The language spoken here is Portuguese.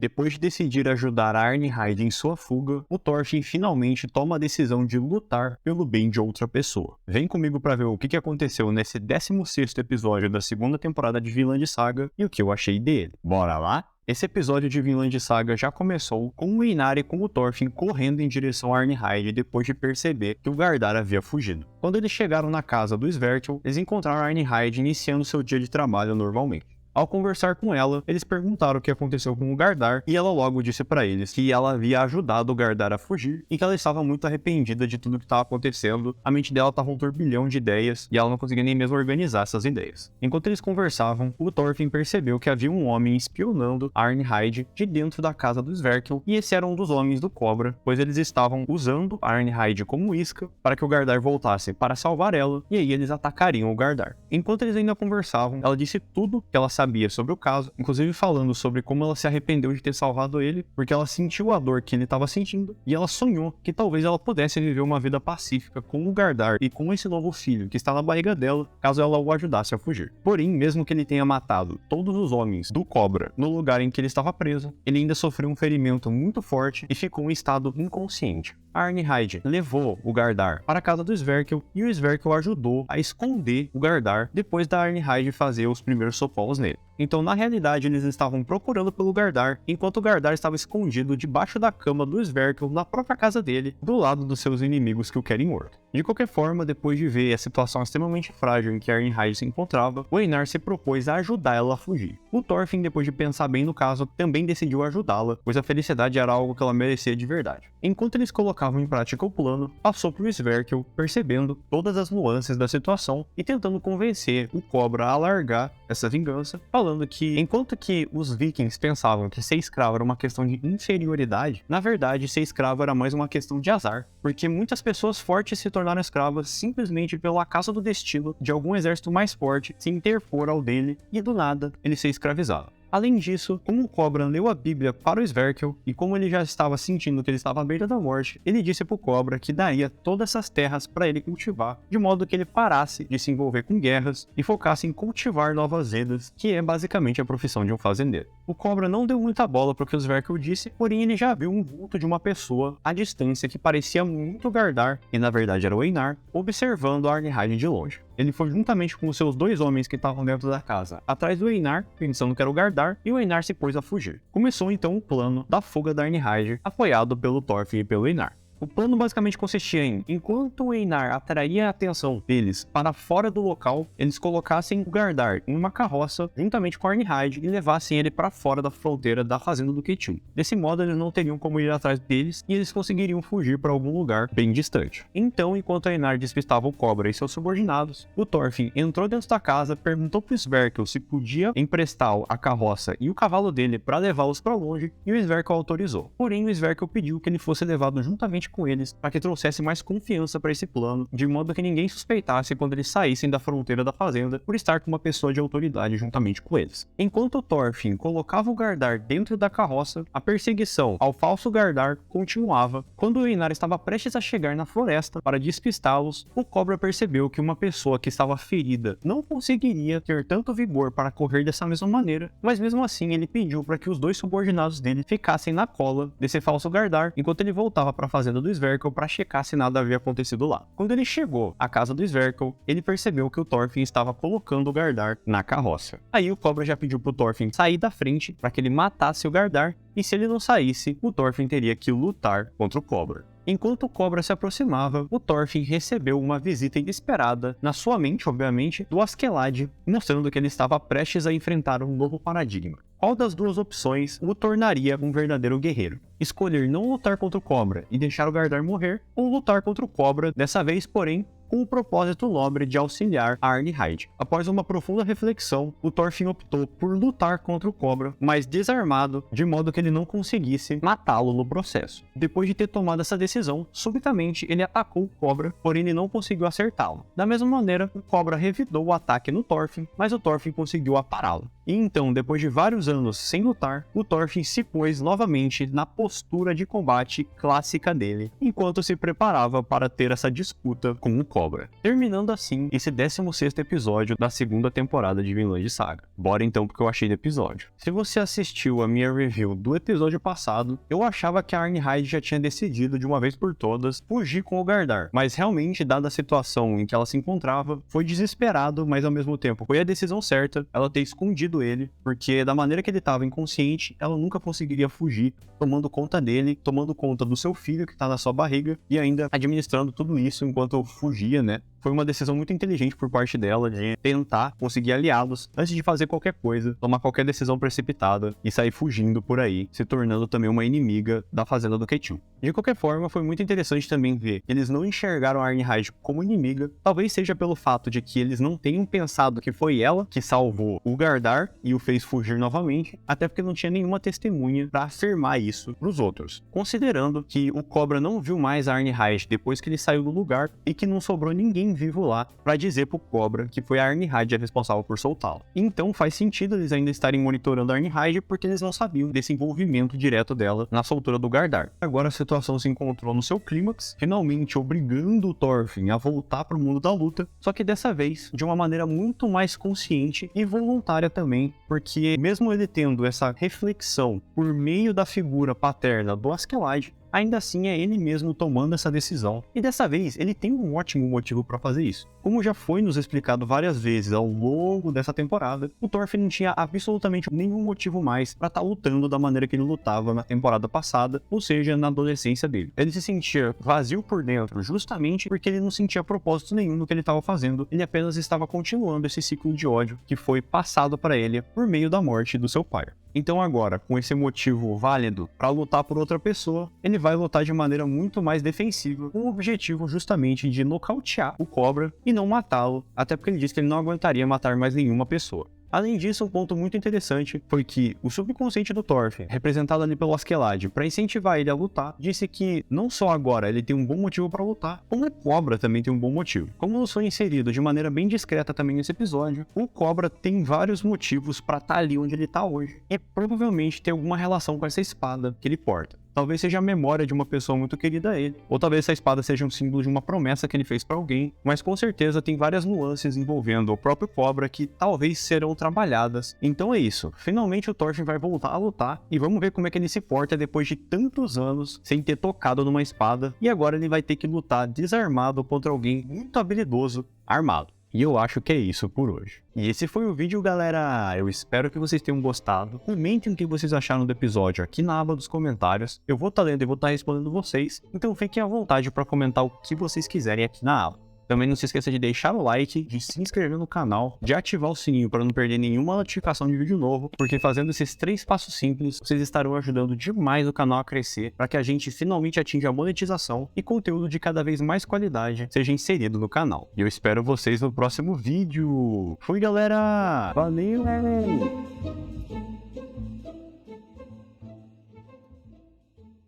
Depois de decidir ajudar a Arnhide em sua fuga, o Thorfinn finalmente toma a decisão de lutar pelo bem de outra pessoa. Vem comigo para ver o que aconteceu nesse 16º episódio da segunda temporada de Vinland Saga e o que eu achei dele. Bora lá? Esse episódio de Vinland Saga já começou com o Einar e com o Thorfinn correndo em direção a Arnhide depois de perceber que o Gardar havia fugido. Quando eles chegaram na casa do Sverkel, eles encontraram a Arnhide iniciando seu dia de trabalho normalmente. Ao conversar com ela, eles perguntaram o que aconteceu com o Gardar e ela logo disse para eles que ela havia ajudado o Gardar a fugir e que ela estava muito arrependida de tudo que estava acontecendo. A mente dela estava um turbilhão de ideias e ela não conseguia nem mesmo organizar essas ideias. Enquanto eles conversavam, o Thorfinn percebeu que havia um homem espionando a Arnhide de dentro da casa do Sverkel e esse era um dos homens do Cobra, pois eles estavam usando a Arnhide como isca para que o Gardar voltasse para salvar ela e aí eles atacariam o Gardar. Enquanto eles ainda conversavam, ela disse tudo que ela sabia sobre o caso, inclusive falando sobre como ela se arrependeu de ter salvado ele, porque ela sentiu a dor que ele estava sentindo, e ela sonhou que talvez ela pudesse viver uma vida pacífica com o Gardar e com esse novo filho que está na barriga dela, caso ela o ajudasse a fugir. Porém, mesmo que ele tenha matado todos os homens do Cobra no lugar em que ele estava preso, ele ainda sofreu um ferimento muito forte e ficou em estado inconsciente. A Arnhide levou o Gardar para a casa do Sverkel e o Sverkel ajudou a esconder o Gardar depois da Arnhide fazer os primeiros sopolos nele. Então, na realidade, eles estavam procurando pelo Gardar, enquanto o Gardar estava escondido debaixo da cama do Sverkel na própria casa dele, do lado dos seus inimigos que o querem morto. De qualquer forma, depois de ver a situação extremamente frágil em que a Arnhide se encontrava, o Einar se propôs a ajudar ela a fugir. O Thorfinn, depois de pensar bem no caso, também decidiu ajudá-la, pois a felicidade era algo que ela merecia de verdade. Enquanto eles colocavam em prática o plano, passou por Sverkel, percebendo todas as nuances da situação e tentando convencer o Cobra a largar essa vingança, falando que, enquanto que os vikings pensavam que ser escravo era uma questão de inferioridade, na verdade, ser escravo era mais uma questão de azar, porque muitas pessoas fortes se tornaram escravas simplesmente pelo acaso do destino de algum exército mais forte se interpor ao dele e, do nada, ele ser escravizado. Além disso, como o Cobra leu a Bíblia para o Sverkel e como ele já estava sentindo que ele estava à beira da morte, ele disse para o Cobra que daria todas essas terras para ele cultivar, de modo que ele parasse de se envolver com guerras e focasse em cultivar novas vidas, que é basicamente a profissão de um fazendeiro. O Cobra não deu muita bola para o que o Sverkel disse, porém ele já viu um vulto de uma pessoa à distância que parecia muito Gardar, e na verdade era o Einar, observando a Arnhide de longe. Ele foi juntamente com os seus dois homens que estavam dentro da casa, atrás do Einar, pensando que era o Gardar, e o Einar se pôs a fugir. Começou então o plano da fuga da Arnhide, apoiado pelo Thorfinn e pelo Einar. O plano basicamente consistia em, enquanto o Einar atraía a atenção deles para fora do local, eles colocassem o Gardar em uma carroça juntamente com a Arnhide e levassem ele para fora da fronteira da fazenda do Ketil. Desse modo, eles não teriam como ir atrás deles e eles conseguiriam fugir para algum lugar bem distante. Então, enquanto a Einar despistava o Cobra e seus subordinados, o Thorfinn entrou dentro da casa, perguntou para o Sverkel se podia emprestar a carroça e o cavalo dele para levá-los para longe e o Sverkel autorizou. Porém, o Sverkel pediu que ele fosse levado juntamente com eles para que trouxesse mais confiança para esse plano, de modo que ninguém suspeitasse quando eles saíssem da fronteira da fazenda por estar com uma pessoa de autoridade juntamente com eles. Enquanto o Thorfinn colocava o Gardar dentro da carroça, a perseguição ao falso Gardar continuava. Quando o Einar estava prestes a chegar na floresta para despistá-los, o Cobra percebeu que uma pessoa que estava ferida não conseguiria ter tanto vigor para correr dessa mesma maneira, mas mesmo assim ele pediu para que os dois subordinados dele ficassem na cola desse falso Gardar enquanto ele voltava para a fazenda do Sverkel para checar se nada havia acontecido lá. Quando ele chegou à casa do Sverkel, ele percebeu que o Thorfinn estava colocando o Gardar na carroça. Aí o Cobra já pediu pro Thorfinn sair da frente para que ele matasse o Gardar, e se ele não saísse, o Thorfinn teria que lutar contra o Cobra. Enquanto o Cobra se aproximava, o Thorfinn recebeu uma visita inesperada, na sua mente, obviamente, do Askeladd, mostrando que ele estava prestes a enfrentar um novo paradigma. Qual das duas opções o tornaria um verdadeiro guerreiro? Escolher não lutar contra o Cobra e deixar o Gardar morrer, ou lutar contra o Cobra, dessa vez, porém, com o propósito nobre de auxiliar a Arnhide. Após uma profunda reflexão, o Thorfinn optou por lutar contra o Cobra, mas desarmado, de modo que ele não conseguisse matá-lo no processo. Depois de ter tomado essa decisão, subitamente ele atacou o Cobra, porém ele não conseguiu acertá-lo. Da mesma maneira, o Cobra revidou o ataque no Thorfinn, mas o Thorfinn conseguiu apará-lo. E então, depois de vários anos sem lutar, o Thorfinn se pôs novamente na postura de combate clássica dele, enquanto se preparava para ter essa disputa com o Cobra. Terminando assim esse 16º episódio da segunda temporada de Vinland Saga. Bora então pro que eu achei do episódio. Se você assistiu a minha review do episódio passado, eu achava que a Arnhide já tinha decidido de uma vez por todas fugir com o Gardar, mas realmente, dada a situação em que ela se encontrava, foi desesperado, mas ao mesmo tempo foi a decisão certa ela ter escondido ele, porque da maneira que ele estava inconsciente, ela nunca conseguiria fugir, tomando conta dele, tomando conta do seu filho que tá na sua barriga e ainda administrando tudo isso enquanto fugia, né? Foi uma decisão muito inteligente por parte dela de tentar conseguir aliados antes de fazer qualquer coisa, tomar qualquer decisão precipitada e sair fugindo por aí, se tornando também uma inimiga da fazenda do Ketchum. De qualquer forma, foi muito interessante também ver que eles não enxergaram a Arnhide como inimiga, talvez seja pelo fato de que eles não tenham pensado que foi ela que salvou o Gardar e o fez fugir novamente, até porque não tinha nenhuma testemunha para afirmar isso pros outros. Considerando que o Cobra não viu mais a Arnhide depois que ele saiu do lugar e que não sobrou ninguém vivo lá para dizer pro Cobra que foi a Arnhide a responsável por soltá-lo. Então faz sentido eles ainda estarem monitorando a Arnhide porque eles não sabiam desse envolvimento direto dela na soltura do Gardar. Agora a situação se encontrou no seu clímax, finalmente obrigando o Thorfinn a voltar pro mundo da luta, só que dessa vez de uma maneira muito mais consciente e voluntária também, porque mesmo ele tendo essa reflexão por meio da figura paterna do Askeladd, ainda assim é ele mesmo tomando essa decisão. E dessa vez, ele tem um ótimo motivo para fazer isso. Como já foi nos explicado várias vezes ao longo dessa temporada, o Thorfinn não tinha absolutamente nenhum motivo mais para estar lutando da maneira que ele lutava na temporada passada, ou seja, na adolescência dele. Ele se sentia vazio por dentro justamente porque ele não sentia propósito nenhum no que ele estava fazendo, ele apenas estava continuando esse ciclo de ódio que foi passado para ele por meio da morte do seu pai. Então agora, com esse motivo válido para lutar por outra pessoa, ele vai lutar de maneira muito mais defensiva, com o objetivo justamente de nocautear o Cobra e não matá-lo, até porque ele disse que ele não aguentaria matar mais nenhuma pessoa. Além disso, um ponto muito interessante foi que o subconsciente do Thorfinn, representado ali pelo Askeladd, para incentivar ele a lutar, disse que não só agora ele tem um bom motivo para lutar, como o Cobra também tem um bom motivo. Como nos foi inserido de maneira bem discreta também nesse episódio, o Cobra tem vários motivos para estar ali onde ele está hoje, e provavelmente tem alguma relação com essa espada que ele porta. Talvez seja a memória de uma pessoa muito querida a ele, ou talvez essa espada seja um símbolo de uma promessa que ele fez para alguém, mas com certeza tem várias nuances envolvendo o próprio Cobra que talvez serão trabalhadas. Então é isso, finalmente o Thorfinn vai voltar a lutar e vamos ver como é que ele se porta depois de tantos anos sem ter tocado numa espada, e agora ele vai ter que lutar desarmado contra alguém muito habilidoso armado. E eu acho que é isso por hoje. E esse foi o vídeo, galera. Eu espero que vocês tenham gostado. Comentem o que vocês acharam do episódio aqui na aba dos comentários. Eu vou estar lendo e vou estar respondendo vocês. Então fiquem à vontade para comentar o que vocês quiserem aqui na aba. Também não se esqueça de deixar o like, de se inscrever no canal, de ativar o sininho para não perder nenhuma notificação de vídeo novo, porque fazendo esses 3 passos simples, vocês estarão ajudando demais o canal a crescer, para que a gente finalmente atinja a monetização e conteúdo de cada vez mais qualidade seja inserido no canal. E eu espero vocês no próximo vídeo. Fui, galera! Valeu!